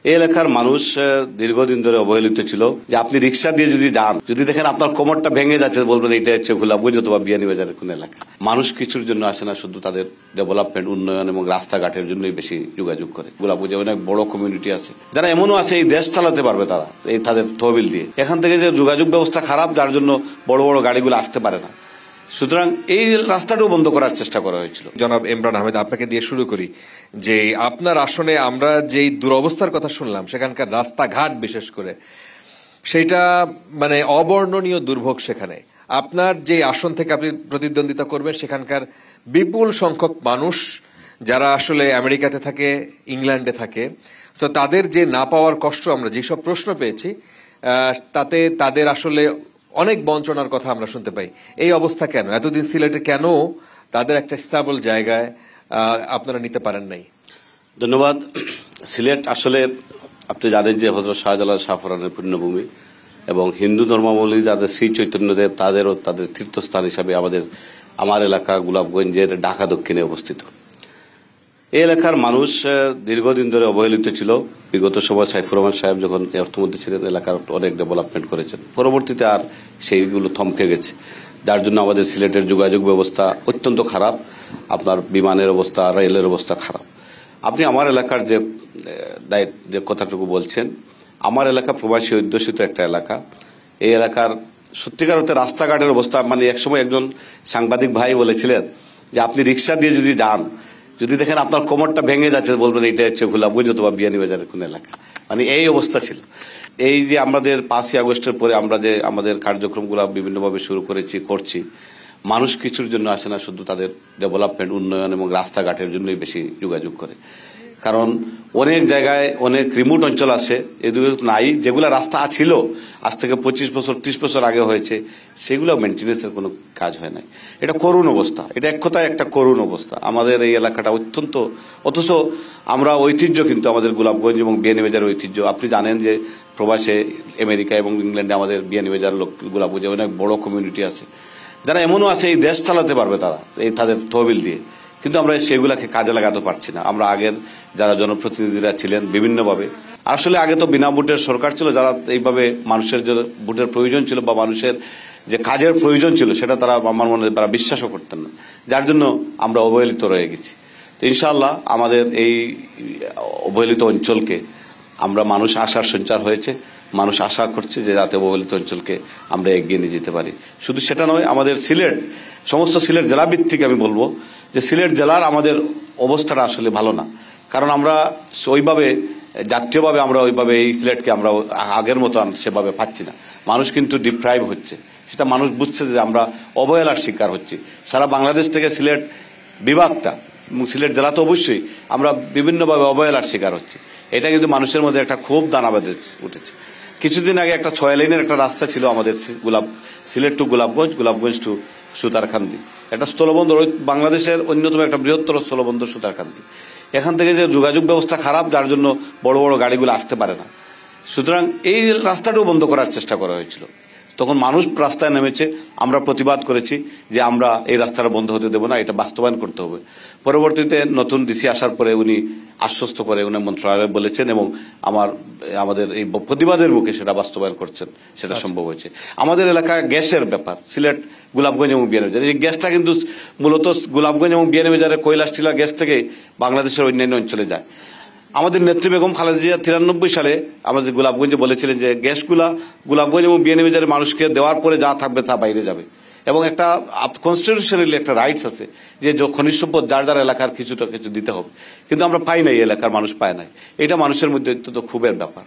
এই এলাকার মানুষ দীর্ঘদিন ধরে অবহেলিত ছিল যে আপনি রিক্সা দিয়ে যদি যান, যদি দেখেন আপনার কোমরটা ভেঙে যাচ্ছে, বলবেন এটা হচ্ছে গোলাপগঞ্জ অথবা বিয়ানীবাজারের কোন এলাকা। মানুষ কিছুর জন্য আসে না, শুধু তাদের ডেভেলপমেন্ট, উন্নয়ন এবং রাস্তাঘাটের জন্যই বেশি যোগাযোগ করে। গোলাপগঞ্জে অনেক বড় কমিউনিটি আছে যারা এমনও আছে এই দেশ চালাতে পারবে তারা এই তাদের তহবিল দিয়ে। এখান থেকে যে যোগাযোগ ব্যবস্থা খারাপ, যার জন্য বড় বড় গাড়িগুলো আসতে পারে না, সুতরাং এই রাস্তাটাও বন্ধ করার চেষ্টা করা হয়েছিল। জনাব ইমরান আহমেদ, আপনাকে দিয়ে শুরু করি যে আপনার আসনে আমরা যেই দুরবস্থার কথা শুনলাম, সেখানকার রাস্তাঘাট বিশেষ করে সেটা মানে অবর্ণনীয় দুর্ভোগ। সেখানে আপনার যে আসন থেকে আপনি প্রতিদ্বন্দ্বিতা করবেন, সেখানকার বিপুল সংখ্যক মানুষ যারা আসলে আমেরিকাতে থাকে, ইংল্যান্ডে থাকে, তো তাদের যে না পাওয়ার কষ্ট, আমরা যেসব প্রশ্ন পেয়েছি তাতে তাদের আসলে অনেক বঞ্চনার কথা আমরা শুনতে পাই। এই অবস্থা কেন? এতদিন সিলেটে কেন তাদের একটা স্টেবল জায়গায় আপনারা নিতে পারেন নাই? ধন্যবাদ। সিলেট আসলে আপনি জানেন যে হযরত শাহজালাল শাহফরানের পুণ্যভূমি এবং হিন্দু ধর্মাবলম্বী যাদের শ্রী চৈতন্যদেব তাদেরও তাদের তীর্থস্থান হিসাবে আমার এলাকা গোলাপগঞ্জের ঢাকা দক্ষিণে অবস্থিত। এই এলাকার মানুষ দীর্ঘদিন ধরে অবহেলিত ছিল। বিগত সময় সাইফুর রহমান সাহেব যখন অর্থমন্ত্রী ছিলেন, এলাকার অনেক ডেভেলপমেন্ট করেছেন। পরবর্তীতে আর সেইগুলো থমকে গেছে, যার জন্য আমাদের সিলেটের যোগাযোগ ব্যবস্থা অত্যন্ত খারাপ। আপনার বিমানের অবস্থা, রেলের অবস্থা খারাপ। আপনি আমার এলাকার যে কথাটুকু বলছেন, আমার এলাকা প্রবাসী অধ্যুষিত একটা এলাকা। এই এলাকার সত্যিকার অর্থে রাস্তাঘাটের অবস্থা, মানে একসময় একজন সাংবাদিক ভাই বলেছিলেন যে আপনি রিক্সা দিয়ে যদি যান, যদি দেখেন আপনার কোমরটা ভেঙে যাচ্ছে, বলবেন এটা হচ্ছে গোলাপগঞ্জ অথবা বিয়ানীবাজারের কোন এলাকা। মানে এই অবস্থা ছিল। এই যে আমাদের 5ই আগস্টের পরে আমরা যে আমাদের কার্যক্রমগুলো বিভিন্নভাবে শুরু করছি, মানুষ কিছুর জন্য আসে না, শুধু তাদের ডেভেলপমেন্ট, উন্নয়ন এবং রাস্তাঘাটের জন্যই বেশি যোগাযোগ করে। কারণ অনেক জায়গায় অনেক রিমোট অঞ্চল আছে, এগুলো নাই, যেগুলো রাস্তা ছিল আজ থেকে 25 বছর 30 বছর আগে হয়েছে, সেগুলো মেনটেন্যান্সের কোনো কাজ হয় নাই। এটা করুণ অবস্থা, এটা এক কথায় একটা করুণ অবস্থা। আমাদের এই এলাকাটা অত্যন্ত, অথচ আমরা ঐতিহ্য, কিন্তু আমাদের গোলাপগঞ্জ এবং বিয়ানীবাজারের ঐতিহ্য আপনি জানেন যে প্রবাসে আমেরিকা এবং ইংল্যান্ডে আমাদের বিয়ানীবাজার গোলাপগঞ্জে অনেক বড় কমিউনিটি আছে যারা এমনও আছে এই দেশ চালাতে পারবে তারা এই তাদের তহবিল দিয়ে, কিন্তু আমরা সেগুলাকে কাজে লাগাতে পারছি না। আমরা আগের যারা জনপ্রতিনিধিরা ছিলেন বিভিন্নভাবে, আসলে আগে তো বিনা ভোটের সরকার ছিল, যারা এইভাবে মানুষের যে ভোটের প্রয়োজন ছিল বা মানুষের যে কাজের প্রয়োজন ছিল সেটা তারা আমার মনে তারা বিশ্বাসও করতেন না, যার জন্য আমরা অবহেলিত রয়ে গেছি। তো ইনশাআল্লাহ আমাদের এই অবহেলিত অঞ্চলকে আমরা, মানুষ আশার সঞ্চার হয়েছে, মানুষ আশা করছে যে যাতে অবহেলিত অঞ্চলকে আমরা এগিয়ে নিয়ে যেতে পারি। শুধু সেটা নয়, আমাদের সিলেট, সমস্ত সিলেট জেলা ভিত্তিক আমি বলবো যে সিলেট জেলার আমাদের অবস্থাটা আসলে ভালো না। কারণ আমরা ওইভাবে জাতীয়ভাবে আমরা ওইভাবে এই সিলেটকে আমরা আগের মতো সেভাবে পাচ্ছি না। মানুষ কিন্তু ডিপ্রাইভ হচ্ছে, সেটা মানুষ বুঝছে যে আমরা অবহেলার শিকার হচ্ছি। সারা বাংলাদেশ থেকে সিলেট বিভাগটা এবং সিলেট জেলা তো অবশ্যই আমরা বিভিন্নভাবে অবহেলার শিকার হচ্ছি। এটা কিন্তু মানুষের মধ্যে একটা খুব দানা বেঁধে উঠেছে। কিছুদিন আগে একটা 6 লেনের একটা রাস্তা ছিল আমাদের সিলেট টু গোলাপগঞ্জ, গোলাপগঞ্জ টু সুতারকান্দি, একটা স্থলবন্দর, বাংলাদেশের অন্যতম একটা বৃহত্তর স্থলবন্দর সুতারকান্দি। এখান থেকে যে যোগাযোগ ব্যবস্থা খারাপ, যার জন্য বড় বড় গাড়িগুলো আসতে পারে না। সুতরাং এই রাস্তাটাও বন্ধ করার চেষ্টা করা হয়েছিল। তখন মানুষ রাস্তায় নেমেছে, আমরা প্রতিবাদ করেছি যে আমরা এই রাস্তাটা বন্ধ হতে দেব না, এটা বাস্তবায়ন করতে হবে। পরবর্তীতে নতুন ডিসি আসার পরে উনি আশ্বস্ত করে উনি মন্ত্রণালয়ে বলেছেন এবং আমাদের এই প্রতিবাদের মুখে সেটা বাস্তবায়ন করছেন, সেটা সম্ভব হয়েছে। আমাদের এলাকায় গ্যাসের ব্যাপার, সিলেট, গোলাপগঞ্জ এবং বিয়ানীবাজার, এই গ্যাসটা কিন্তু মূলত গোলাপগঞ্জ এবং বিয়ানীবাজারের কৈলাস টিলা গ্যাস থেকে বাংলাদেশের অন্যান্য অঞ্চলে যায়। আমাদের নেত্রী বেগম খালেদা জিয়া 93 সালে আমাদের গোলাপগঞ্জে বলেছিলেন যে গ্যাসগুলা গোলাপগঞ্জ এবং বিয়ানীবাজারের মানুষকে দেওয়ার পরে যা থাকবে তা বাইরে যাবে, এবং একটা কনস্টিটিউশনালি একটা রাইটস আছে যে খনিজ সম্পদ যার যার এলাকার কিছুটা কিছু দিতে হবে, কিন্তু আমরা পাই নাই, এলাকার মানুষ পায় নাই। এটা মানুষের মধ্যে অত্যন্ত ক্ষোভের ব্যাপার।